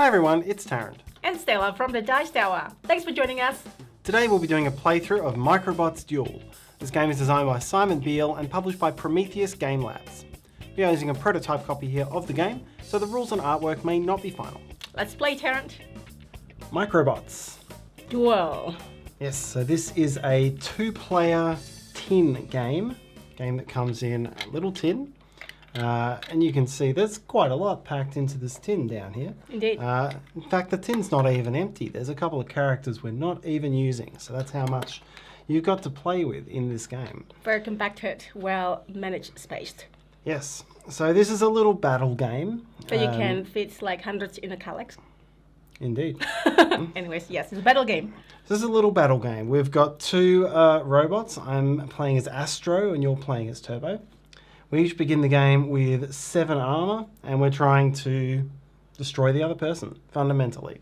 Hi everyone, it's Tarrant. And Stella from the Dice Tower. Thanks for joining us. Today we'll be doing a playthrough of Micro Bots Duel. This game is designed by Simon Beale and published by Prometheus Game Labs. We are using a prototype copy here of the game, so the rules and artwork may not be final. Let's play Tarrant. Micro Bots Duel. Yes, so this is a 2-player tin game that comes in a little tin. And you can see there's quite a lot packed into this tin down here. Indeed. In fact, the tin's not even empty. There's a couple of characters we're not even using, so that's how much you've got to play with in this game. Very compacted, well managed space. Yes, so this is a little battle game. So you can fit like hundreds in a calyx. Indeed. Anyways, yes, it's a battle game. This is a little battle game. We've got two robots. I'm playing as Astro and you're playing as Turbo. We each begin the game with 7 armor, and we're trying to destroy the other person, fundamentally.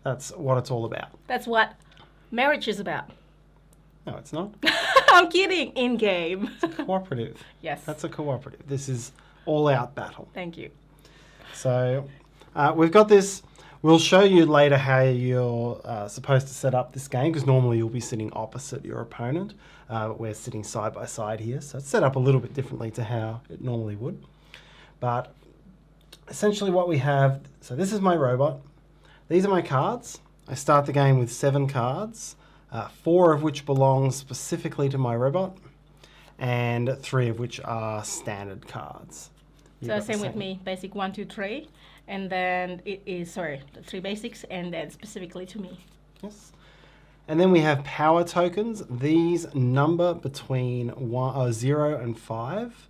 That's what it's all about. That's what marriage is about. No, it's not. I'm kidding. In-game. It's a cooperative. Yes. That's a cooperative. This is all-out battle. Thank you. So we've got this. We'll show you later how you're supposed to set up this game, because normally you'll be sitting opposite your opponent. We're sitting side by side here, so it's set up a little bit differently to how it normally would. But essentially what we have, so this is my robot. These are my cards. I start the game with 7 cards, 4 of which belong specifically to my robot, and 3 of which are standard cards. So same with me, basic 1, 2, 3. And then it is, the 3 basics, and then specifically to me. Yes. And then we have power tokens. These number between 0 and 5.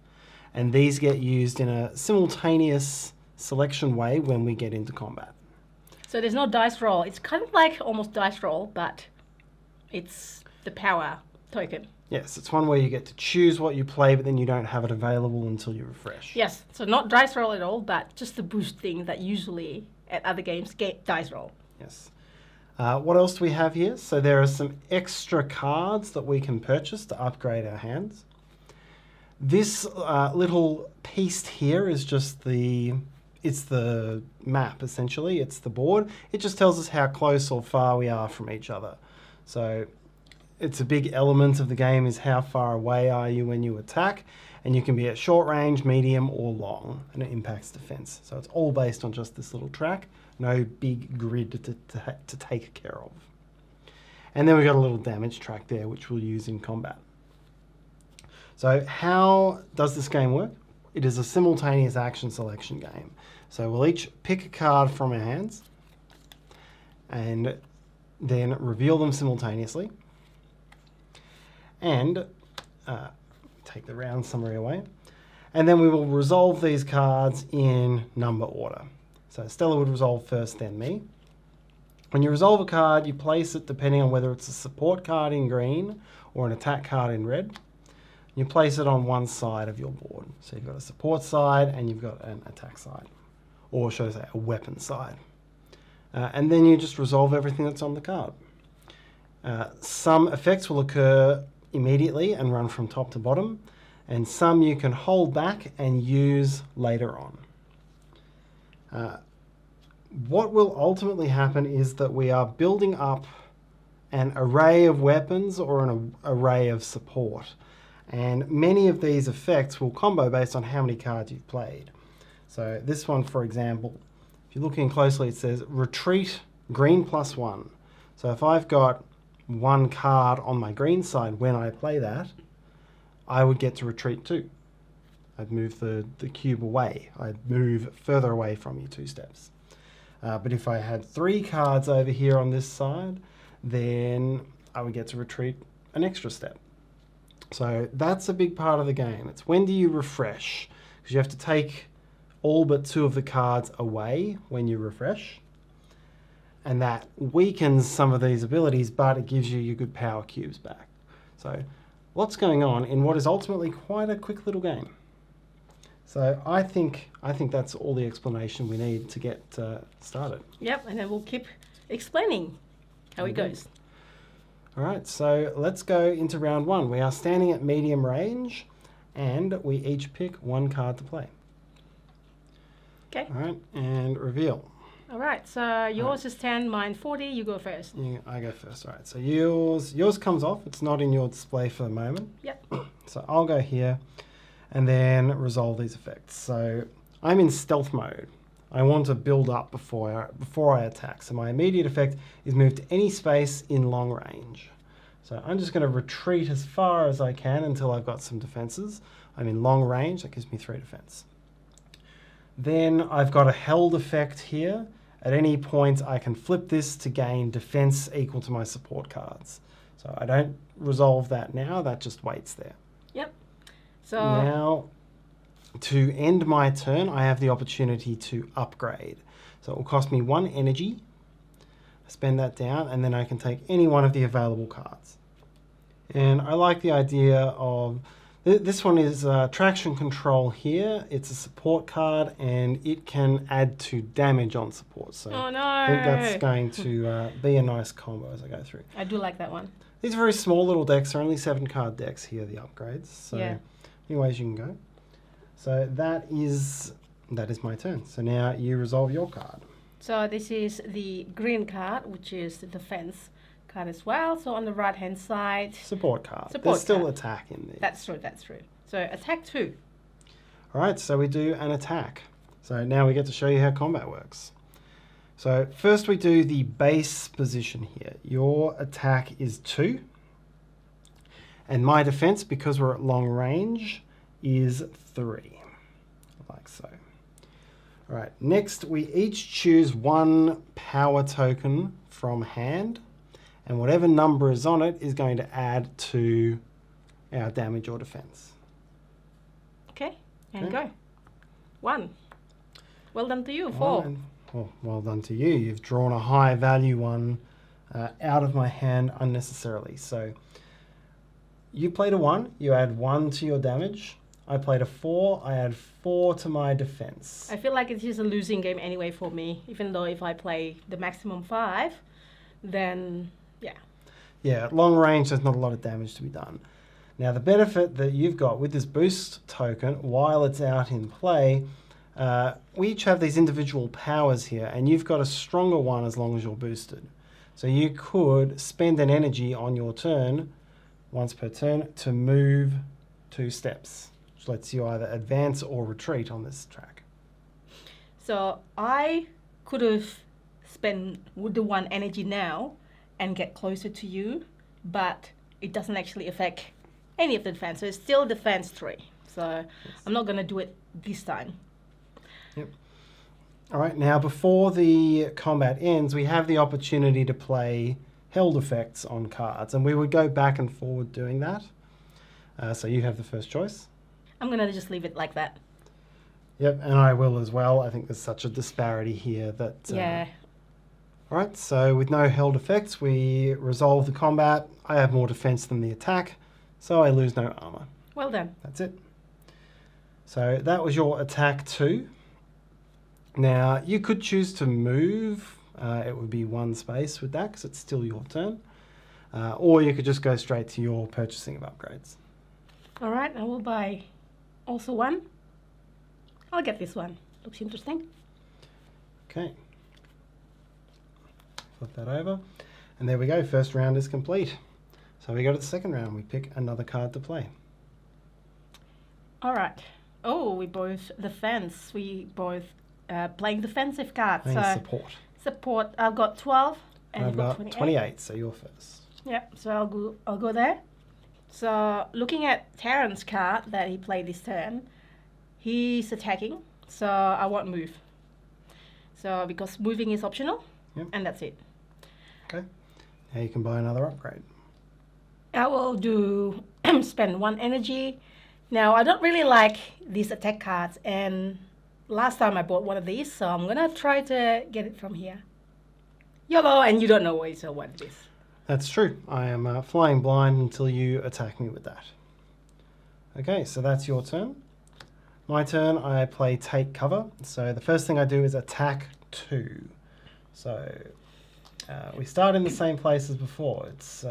And these get used in a simultaneous selection way when we get into combat. So there's no dice roll. It's kind of like almost dice roll, but it's the power token. Yes, it's one where you get to choose what you play, but then you don't have it available until you refresh. Yes, so not dice roll at all, but just the boost thing that usually at other games get dice roll. Yes. What else do we have here? So there are some extra cards that we can purchase to upgrade our hands. This little piece here is just it's the map, essentially. It's the board. It just tells us how close or far we are from each other. So it's a big element of the game is how far away are you when you attack, and you can be at short range, medium or long, and it impacts defense. So it's all based on just this little track, no big grid to take care of. And then we've got a little damage track there which we'll use in combat. So how does this game work? It is a simultaneous action selection game. So we'll each pick a card from our hands and then reveal them simultaneously. And take the round summary away. And then we will resolve these cards in number order. So Stella would resolve first, then me. When you resolve a card, you place it depending on whether it's a support card in green or an attack card in red. You place it on one side of your board. So you've got a support side and you've got an attack side. Or should I say a weapon side. And then you just resolve everything that's on the card. Some effects will occur immediately and run from top to bottom, and some you can hold back and use later on. What will ultimately happen is that we are building up an array of weapons or an array of support, and many of these effects will combo based on how many cards you've played. So this one, for example, if you're looking closely, it says retreat green +1. So if I've got 1 card on my green side when I play that, I would get to retreat 2. I'd move the cube away. I'd move further away from you 2 steps. But if I had 3 cards over here on this side, then I would get to retreat an extra step. So that's a big part of the game. It's when do you refresh? Because you have to take all but 2 of the cards away when you refresh. And that weakens some of these abilities, but it gives you your good power cubes back. So lots going on in what is ultimately quite a quick little game. So I think that's all the explanation we need to get started. Yep, and then we'll keep explaining how it goes. All right, so let's go into round 1. We are standing at medium range, and we each pick 1 card to play. Okay. All right, and reveal. All right, so yours is 10, mine 40. You go first. Yeah, I go first. All right, so yours comes off. It's not in your display for the moment. Yep. So I'll go here and then resolve these effects. So I'm in stealth mode. I want to build up before I attack. So my immediate effect is move to any space in long range. So I'm just going to retreat as far as I can until I've got some defenses. I'm in long range. That gives me 3 defense. Then I've got a held effect here. At any point, I can flip this to gain defense equal to my support cards. So I don't resolve that now. That just waits there. Yep. So Now, to end my turn, I have the opportunity to upgrade. So it will cost me 1 energy. Spend that down, and then I can take any one of the available cards. And I like the idea of... This one is traction control here. It's a support card, and it can add to damage on support. So oh no! I think that's going to be a nice combo as I go through. I do like that one. These are very small little decks. They're only 7-card decks here, the upgrades. So Yeah. many ways you can go. So that is my turn. So now you resolve your card. So this is the green card, which is the defense card as well. So on the right hand side, Support card. Support There's still card. attack in there. that's true. So attack 2. All right, so we do an attack. So now we get to show you how combat works. So first we do the base position here. Your attack is 2. And my defense, because we're at long range, is 3. Like so. All right, next we each choose 1 power token from hand. And whatever number is on it is going to add to our damage or defense. Okay, and Okay. go. 1. Well done to you. 4. Well done to you. You've drawn a high value one out of my hand unnecessarily. So you played a 1. You add 1 to your damage. I played a 4. I add 4 to my defense. I feel like it's just a losing game anyway for me. Even though if I play the maximum 5, then yeah. Yeah, at long range, there's not a lot of damage to be done. Now, the benefit that you've got with this boost token, while it's out in play, we each have these individual powers here, and you've got a stronger one as long as you're boosted. So you could spend an energy on your turn, once per turn, to move 2 steps, which lets you either advance or retreat on this track. So I could have spent the 1 energy now and get closer to you, but it doesn't actually affect any of the defense. So it's still defense 3. So I'm not going to do it this time. Yep. All right, now before the combat ends, we have the opportunity to play held effects on cards, and we would go back and forward doing that. So you have the first choice. I'm going to just leave it like that. Yep, and I will as well. I think there's such a disparity here that... Yeah. All right, so with no held effects, we resolve the combat. I have more defense than the attack, so I lose no armor. Well done. That's it. So that was your attack 2. Now, you could choose to move. It would be 1 space with that because it's still your turn. Or you could just go straight to your purchasing of upgrades. All right, I will buy also 1. I'll get this one. Looks interesting. Okay. Flip that over. And there we go. First round is complete. So we go to the second round. We pick another card to play. All right. Oh, we both defense. We both playing defensive cards. Playing So support. support. I've got 12 and I've you've got got 28. 28, so you're first. Yep. So I'll go there. So looking at Tarrant's card that he played this turn, he's attacking. So I won't move. So because moving is optional, Yep. and that's it. Okay. Now you can buy another upgrade. I will do spend 1 energy. Now I don't really like these attack cards, and last time I bought one of these, so I'm gonna try to get it from here. YOLO, and you don't know what it is. That's true. I am flying blind until you attack me with that. Okay, so that's your turn. My turn, I play take cover. So the first thing I do is attack 2. So we start in the same place as before. It's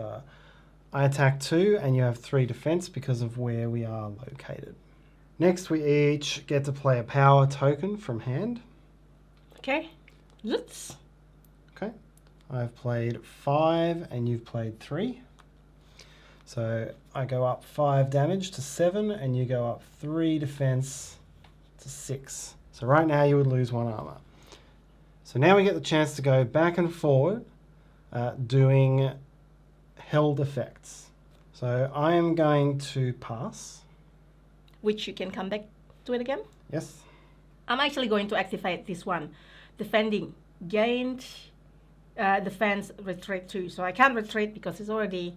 I attack 2 and you have 3 defense because of where we are located. Next, we each get to play a power token from hand. Okay. Let's. Okay. I've played 5 and you've played 3. So I go up 5 damage to 7 and you go up 3 defense to 6. So right now you would lose 1 armor. So now we get the chance to go back and forward doing held effects. So I am going to pass. Which you can come back to it again. Yes. I'm actually going to activate this one. Defending. Gained defense retreat 2. So I can't retreat because it's already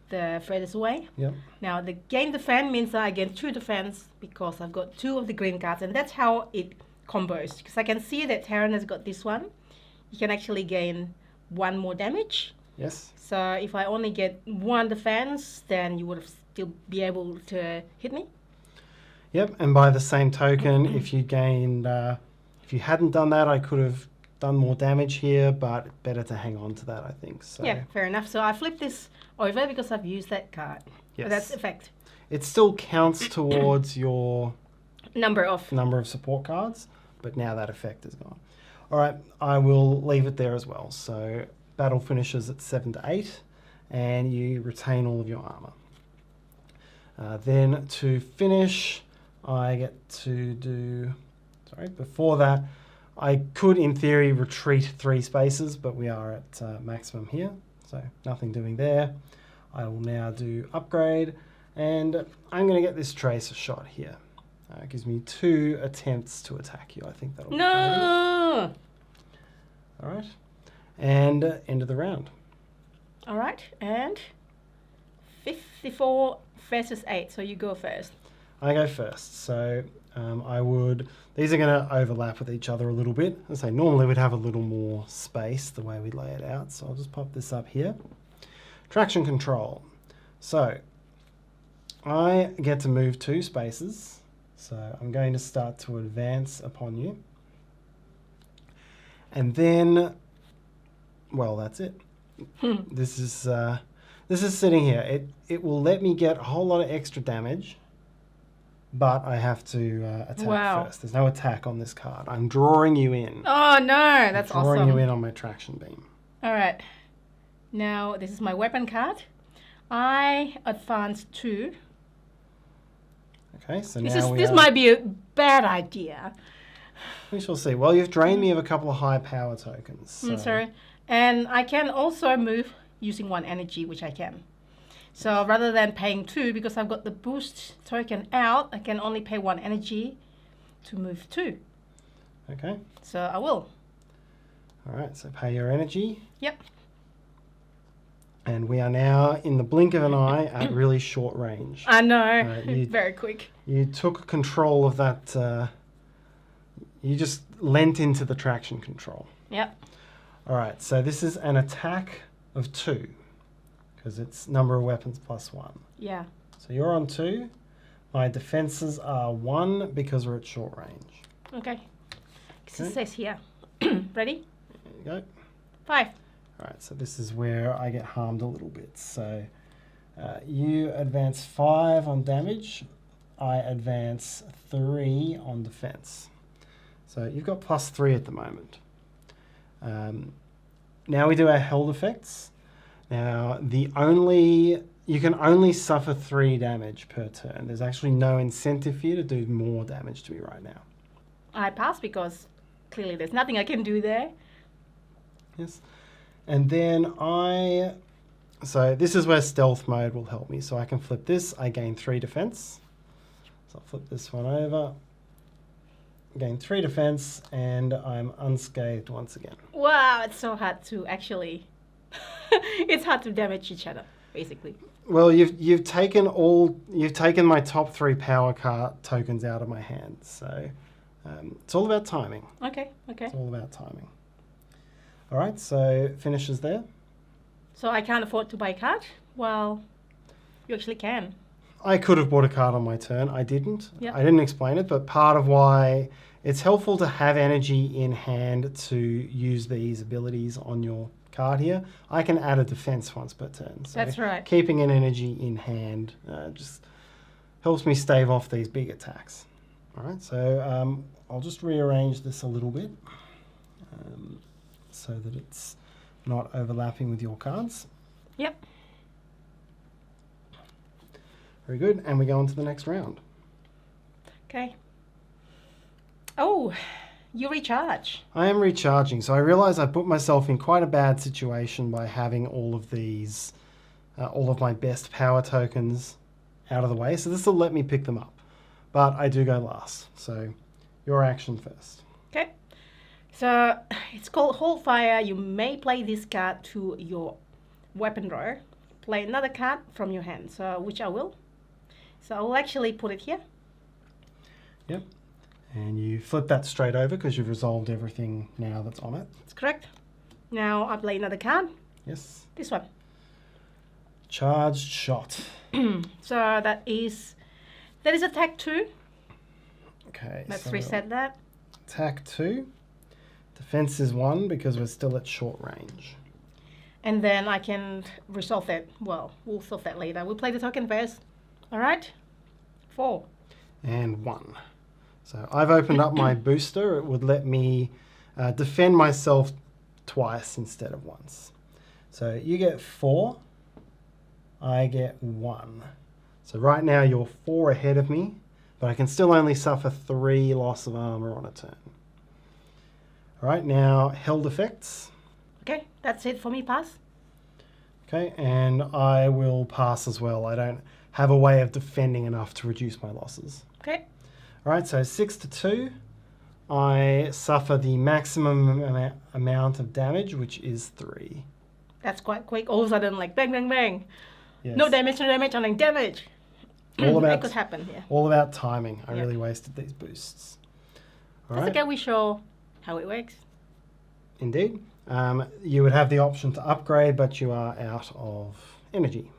the furthest away. Yep. Now the gain defense means that I gain 2 defense because I've got 2 of the green cards, and that's how it combos. Because I can see that Tarrant has got this one. You can actually gain 1 more damage. Yes. So if I only get 1 defense, then you would still be able to hit me. Yep. And by the same token, if you gained, if you hadn't done that, I could have done more damage here, but better to hang on to that, I think. So Yeah, fair enough. So I flip this over because I've used that card. yes. So that's effect. It still counts towards your Number of support cards, but now that effect is gone. All right, I will leave it there as well. So battle finishes at 7 to 8, and you retain all of your armor. Then to finish, I get to do... Sorry, before that, I could, in theory, retreat 3 spaces, but we are at maximum here, so nothing doing there. I will now do upgrade, and I'm going to get this tracer shot here. It gives me 2 attempts to attack you. I think that'll be No! all right. And end of the round. All right, and 54 versus 8, so you go first. I go first, so I would... These are going to overlap with each other a little bit. As I say, normally we'd have a little more space the way we lay it out, so I'll just pop this up here. Traction control. So I get to move 2 spaces, so I'm going to start to advance upon you. And then, well, that's it. This is sitting here. It will let me get a whole lot of extra damage, but I have to attack first. There's no attack on this card. I'm drawing you in. Oh no, that's awesome. Drawing you in on my traction beam. All right. Now this is my weapon card. I advance 2. Okay, so This might be a bad idea. We shall see. Well, you've drained me of a couple of high power tokens. So. Sorry. And I can also move using 1 energy, which I can. So rather than paying 2, because I've got the boost token out, I can only pay 1 energy to move 2. Okay. So I will. All right, so pay your energy. Yep. And we are now, in the blink of an eye, at really short range. I know. You- Very quick. You took control of that. You just lent into the traction control. Yep. All right, so this is an attack of 2, because it's number of weapons plus 1. Yeah. So you're on 2. My defenses are 1 because we're at short range. Okay. So Okay. it says here. Ready? There you go. 5. All right, so this is where I get harmed a little bit. So you advance 5 on damage. I advance 3 on defense. So you've got plus 3 at the moment. Now we do our held effects. Now you can only suffer 3 damage per turn. There's actually no incentive for you to do more damage to me right now. I pass because clearly there's nothing I can do there. Yes. And then so this is where stealth mode will help me. So I can flip this, I gain 3 defense. So I'll flip this one over, gain 3 defense, and I'm unscathed once again. Wow, it's so hard to actually... it's hard to damage each other, basically. Well, you've taken my top 3 power card tokens out of my hand. So it's all about timing. Okay. It's all about timing. All right, so finishes there. So I can't afford to buy a card? Well, you actually can. I could have bought a card on my turn. I didn't. Yep. I didn't explain it, but part of why it's helpful to have energy in hand to use these abilities on your card here. I can add a defense once per turn. So That's right. Keeping an energy in hand just helps me stave off these big attacks. All right, so I'll just rearrange this a little bit. so that it's not overlapping with your cards. Yep. Very good. And we go on to the next round. Okay. Oh, you recharge. I am recharging, so I realise I put myself in quite a bad situation by having all of these, all of my best power tokens out of the way. So this will let me pick them up, but I do go last. So your action first. Okay. So it's called Hold Fire. You may play this card to your weapon drawer. Play another card from your hand. So which I will. So I will actually put it here. Yep. And you flip that straight over because you've resolved everything now that's on it. That's correct. Now I play another card. Yes. This one. Charged shot. So that is attack 2. Okay. Let's so reset that. Attack 2. Defense is 1 because we're still at short range. And then I can resolve that. Well, we'll solve that later. We'll play the token first. All right. 4. And 1. So I've opened up my booster. It would let me defend myself twice instead of once. So you get 4. I get 1. So right now you're 4 ahead of me, but I can still only suffer 3 loss of armor on a turn. All right, now held effects. Okay, that's it for me. Pass. Okay, and I will pass as well. I don't have a way of defending enough to reduce my losses. Okay. All right, so 6 to 2. I suffer the maximum amount of damage, which is 3. That's quite quick. All of a sudden, like bang, bang, bang. Yes. No damage, only damage. All about, that could happen, yeah. all about timing. I Yeah. really wasted these boosts. All That's right. okay, we show how it works. Indeed. You would have the option to upgrade, but you are out of energy.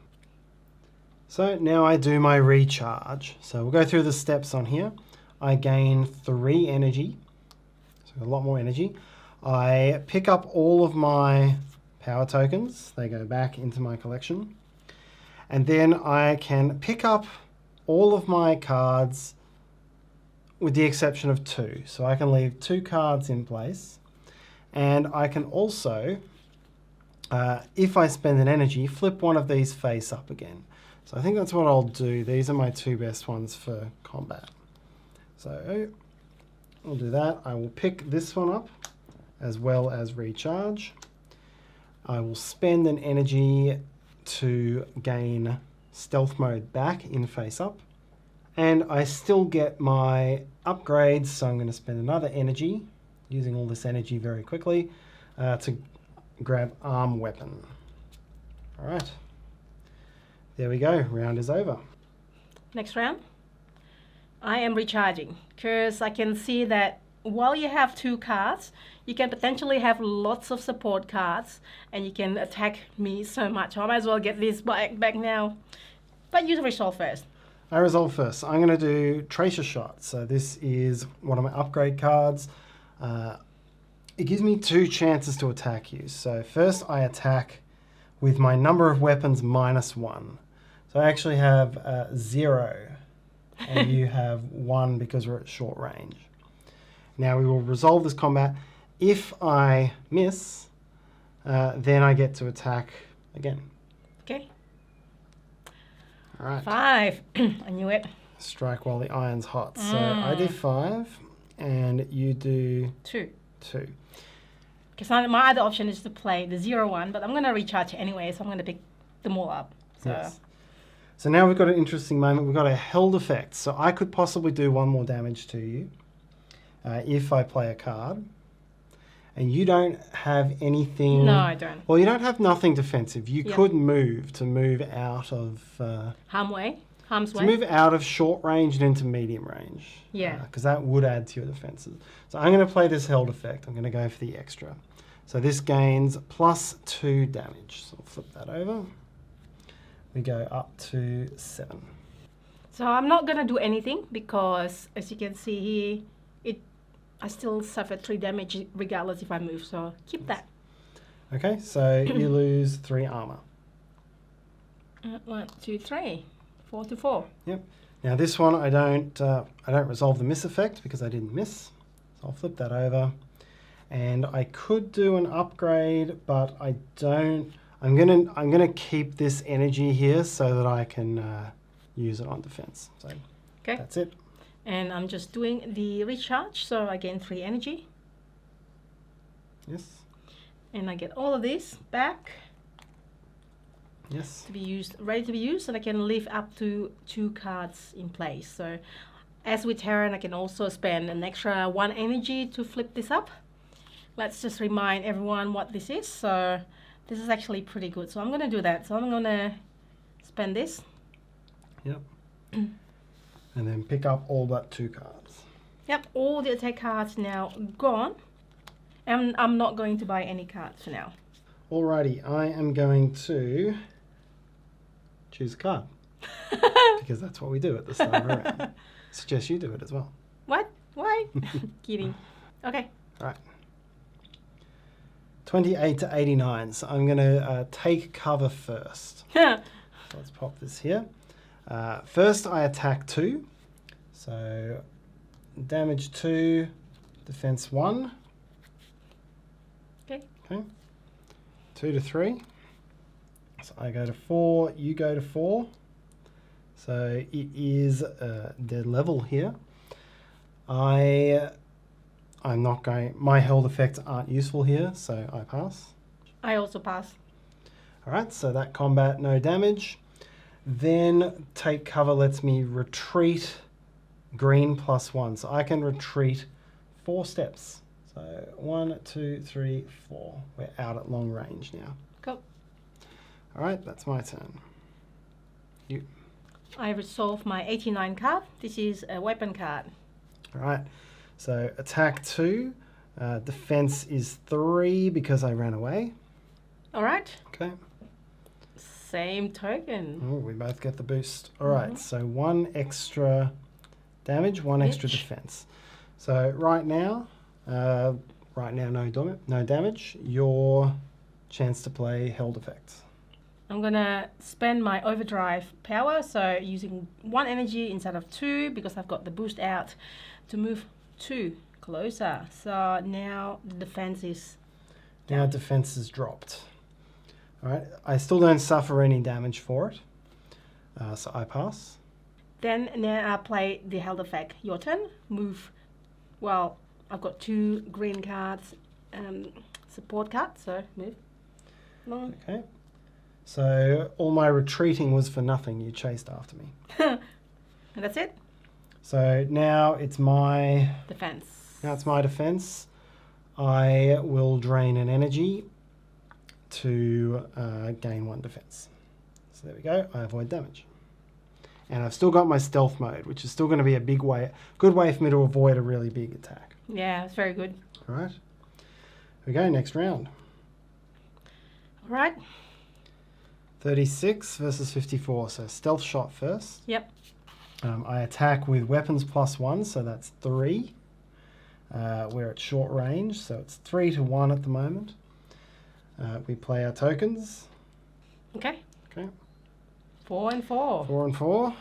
So now I do my recharge. So we'll go through the steps on here. I gain 3 energy, so a lot more energy. I pick up all of my power tokens. They go back into my collection. And then I can pick up all of my cards with the exception of 2. So I can leave 2 cards in place. And I can also, if I spend an energy, flip one of these face up again. So I think that's what I'll do. These are my 2 best ones for combat. So I'll do that. I will pick this one up as well as recharge. I will spend an energy to gain stealth mode back in face up. And I still get my upgrades, so I'm going to spend another energy, using all this energy very quickly, to grab arm weapon. All right. There we go. Round is over. Next round. I am recharging because I can see that while you have 2 cards, you can potentially have lots of support cards and you can attack me so much. I might as well get this back now. But you resolve first. I resolve first. I'm going to do Tracer Shot. So this is one of my upgrade cards. It gives me 2 chances to attack you. So first I attack with my number of weapons -1. So I actually have 0 and you have 1 because we're at short range. Now we will resolve this combat. If I miss, then I get to attack again. Okay. All right. 5. I knew it. Strike while the iron's hot. So I do 5 and you do 2. 2. Because my other option is to play the 0-1, but I'm going to recharge anyway, so I'm going to pick them all up. So. Yes. So now we've got an interesting moment. We've got a held effect. So I could possibly do 1 more damage to you if I play a card. And you don't have anything... No, I don't. Well, you don't have nothing defensive. You Yep. could move to move out of... Harm's way. to move out of short range and into medium range. Yeah. Because that would add to your defenses. So I'm going to play this held effect. I'm going to go for the extra. So this gains +2 damage. So I'll flip that over. We go up to 7. So I'm not going to do anything because, as you can see here, I still suffer 3 damage regardless if I move. So keep that. Okay, so you lose 3 armor. 1, 2, 3. 4 to 4. Yep. Now this one I don't resolve the miss effect because I didn't miss. So I'll flip that over. And I could do an upgrade, but I don't. I'm gonna keep this energy here so that I can use it on defense. So Okay. that's it. And I'm just doing the recharge, so I gain 3 energy. Yes. And I get all of this back Yes. to be used, ready to be used, and I can leave up to 2 cards in place. So as with Terran, I can also spend an extra 1 energy to flip this up. Let's just remind everyone what this is. So this is actually pretty good. So I'm going to do that. So I'm going to spend this. Yep. And then pick up all but 2 cards. Yep, all the attack cards now gone. And I'm not going to buy any cards for now. Alrighty, I am going to choose a card. Because that's what we do at the start of a round. Suggest you do it as well. What? Why? Kidding. Okay. Alright. 28 to 89. So I'm going to take cover first. So let's pop this here. First I attack 2. So damage 2, defense 1. Okay. Okay. 2 to 3. So I go to 4, you go to 4. So it is dead level here. I'm not going, my held effects aren't useful here, so I pass. I also pass. Alright, so that combat, no damage. Then take cover lets me retreat green +1. So I can retreat 4 steps. So 1, 2, 3, 4. We're out at long range now. Go. Alright, that's my turn. You. I resolve my 89 card. This is a weapon card. Alright, so attack 2. Defense is 3 because I ran away. Alright. Okay. Same token. Oh, we both get the boost. Alright, so 1 extra damage, 1 extra defense. So right now no damage. Your chance to play held effects. I'm gonna spend my overdrive power, so using 1 energy instead of 2 because I've got the boost out to move 2 closer. So now the defense is down. Now defense is dropped. Alright, I still don't suffer any damage for it. So I pass. Then now I play the held effect. Your turn. Move. Well, I've got 2 green cards, support cards, so move. No. Okay. So all my retreating was for nothing. You chased after me. And that's it. So now it's my Defense. Now it's my defense. I will drain an energy to gain 1 defense. So there we go. I avoid damage. And I've still got my stealth mode, which is still going to be a good way for me to avoid a really big attack. Yeah, it's very good. All right. Here we go. Next round. All right. 36 versus 54. So stealth shot first. Yep. I attack with weapons +1, so that's 3. We're at short range, so it's 3 to 1 at the moment. We play our tokens. Okay. Okay. 4 and 4. 4 and 4.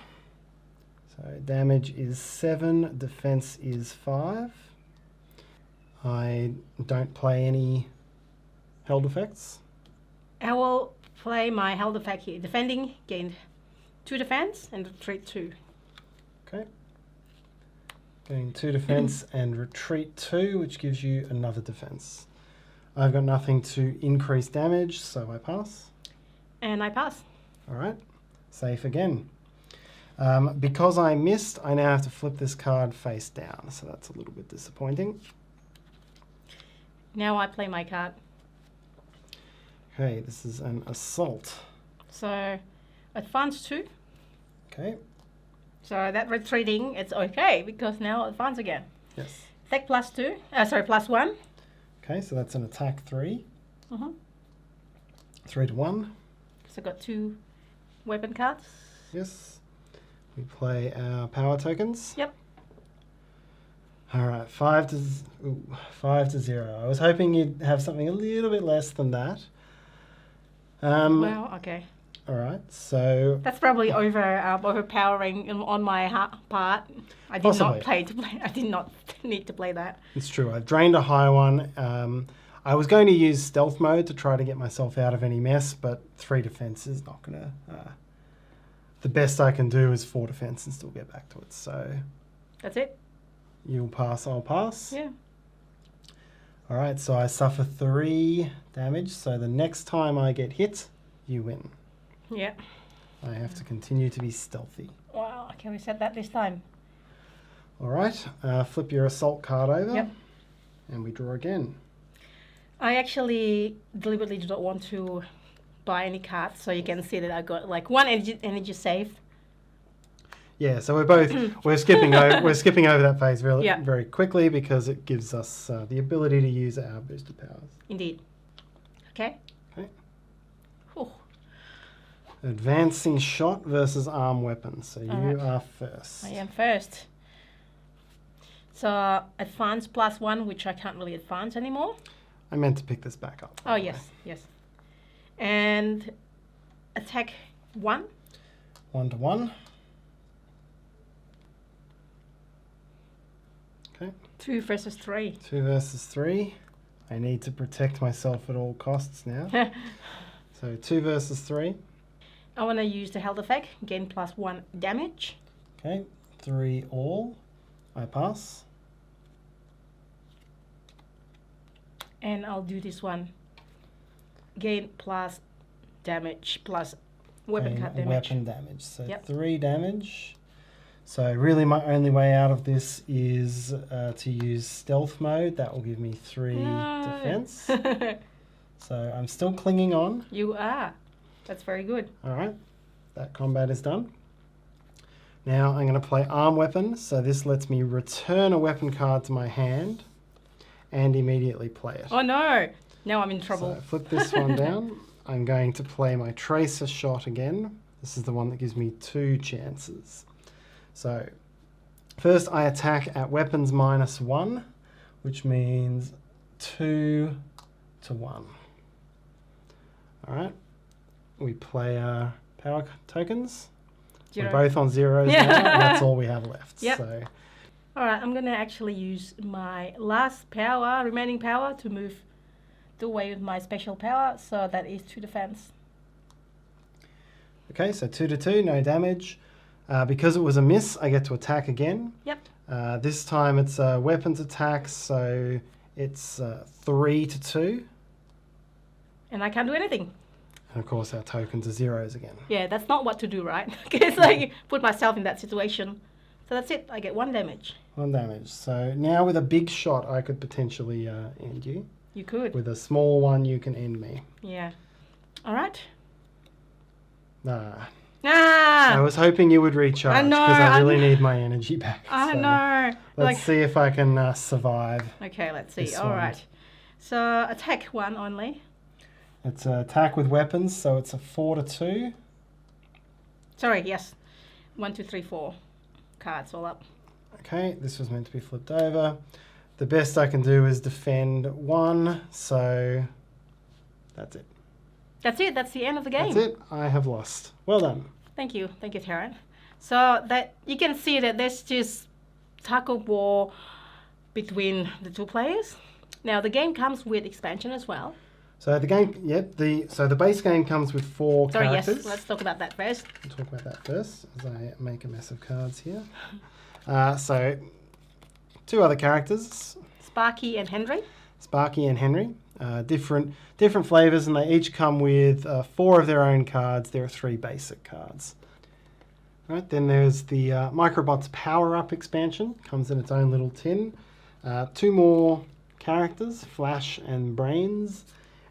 So damage is 7, defense is 5. I don't play any held effects. I will play my held effect here. Defending, gained 2 defense and retreat 2. Okay. Gain 2 defense and retreat 2, which gives you another defense. I've got nothing to increase damage, so I pass. And I pass. All right. Safe again. Because I missed, I now have to flip this card face down, so that's a little bit disappointing. Now I play my card. Okay, this is an assault. So advance 2. Okay. So that retreating, it's okay because now advance again. Yes. Attack +2. +1. Okay, so that's an attack 3. 3 to 1. So got 2 weapon cards. Yes. We play our power tokens. Yep. All right, 5 to 0. I was hoping you'd have something a little bit less than that. Well, okay. All right, so That's probably overpowering on my part. I did Possibly. not play to play. I did not need to play that. it's true. I've drained a high one. I was going to use stealth mode to try to get myself out of any mess, but 3 defense is not going to... the best I can do is 4 defense and still get back to it. So That's it. you'll pass, I'll pass. Yeah. All right, so I suffer 3 damage. So the next time I get hit, you win. Yeah. I have to continue to be stealthy. Wow. Can we set that this time? All right, flip your assault card over. Yep. And we draw again. I actually deliberately do not want to buy any cards, so you can see that I got like 1 energy saved. Yeah, so we're skipping over that phase Yeah. very quickly because it gives us the ability to use our boosted powers. Indeed. Okay. Okay. Whew. Advancing shot versus arm weapons. So you Alright. are first. I am first. So advance +1, which I can't really advance anymore. I meant to pick this back up. Oh yes, yes. And attack 1. 1 to 1. Okay. 2 versus 3. 2 versus 3. I need to protect myself at all costs now. So 2 versus 3. I want to use the health effect, gain +1 damage. Okay. 3 all. I pass. And I'll do this one. Gain plus damage plus weapon And card damage. Weapon damage. So Yep. 3 damage. So really my only way out of this is to use stealth mode. That will give me 3 No. defense. So I'm still clinging on. You are. That's very good. All right. That combat is done. Now I'm going to play arm weapon. So this lets me return a weapon card to my hand and immediately play it. Oh no! Now I'm in trouble. So flip this one down. I'm going to play my tracer shot again. This is the one that gives me 2 chances. So first I attack at weapons -1, which means 2 to 1. All right. We play our power tokens. Zero. We're both on zeros Yeah. now, and that's all we have left. Yep. So Alright, I'm gonna actually use my last remaining power to move the way with my special power, so that is 2 defense. okay, so 2 to 2, no damage. Because it was a miss, I get to attack again. Yep. This time it's a weapons attack, so it's 3 to 2. And I can't do anything. And of course our tokens are zeros again. Yeah, that's not what to do, right? It's like put myself in that situation. So that's it. I get 1 damage. 1 damage. So now with a big shot I could potentially end you. You could. With a small one you can end me. Yeah. Alright. Nah. Ah! I was hoping you would recharge I know, because I I really know. need my energy back. I So know. Let's see if I can survive. Okay, let's see. this All one. right. So attack 1 only. It's an attack with weapons, so it's a 4 to 2. Sorry, yes. 1, 2, 3, 4 cards all up. Okay, this was meant to be flipped over. The best I can do is defend 1, so that's it. That's it. That's the end of the game. That's it. I have lost. Well done. Thank you, Tarrant. So that you can see that there's just tug of war between the 2 players. Now the game comes with expansion as well. So the game, so the base game comes with 4 Sorry, characters. yes. Let's talk about that first. We'll talk about that first as I make a mess of cards here. So 2 other characters, Sparky and Henry. Sparky and Henry. Different flavors, and they each come with 4 of their own cards. There are 3 basic cards. Right, then there's the Micro Bots Power Up expansion. Comes in its own little tin. 2 more characters, Flash and Brains,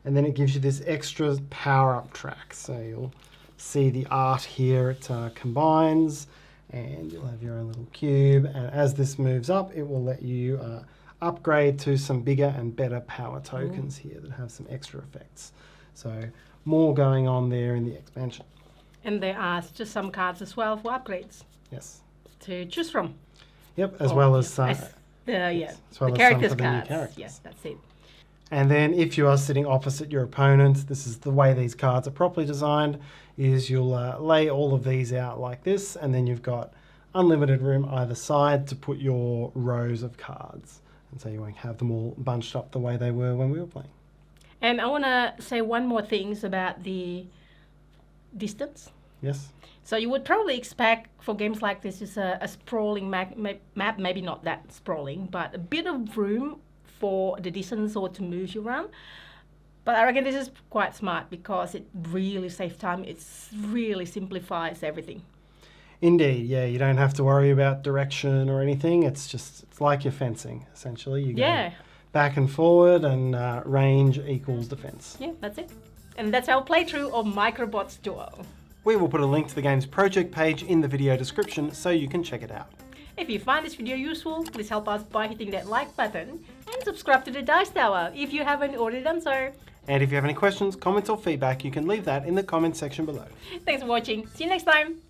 and then it gives you this extra power up track. So you'll see the art here. It combines, and you'll have your own little cube. And as this moves up, it will let you upgrade to some bigger and better power tokens here that have some extra effects. So more going on there in the expansion. And there are just some cards as well for upgrades Yes. to choose from. Yep, as well as as well the as characters characters some for the new cards. characters. Yes, that's it. And then if you are sitting opposite your opponent, this is the way these cards are properly designed, is you'll lay all of these out like this, and then you've got unlimited room either side to put your rows of cards. And so you won't have them all bunched up the way they were when we were playing. And I want to say one more thing about the distance. Yes? So you would probably expect for games like this is a sprawling map, maybe not that sprawling, but a bit of room for the distance or to move you around. But I reckon this is quite smart because it really saves time. It really simplifies everything. Indeed, yeah. You don't have to worry about direction or anything. It's like your fencing, essentially. You go back and forward, and range equals defense. Yeah, that's it. And that's our playthrough of Micro Bots Duel. We will put a link to the game's project page in the video description so you can check it out. If you find this video useful, please help us by hitting that like button and subscribe to the Dice Tower if you haven't already done so. And if you have any questions, comments or feedback, you can leave that in the comments section below. Thanks for watching. See you next time.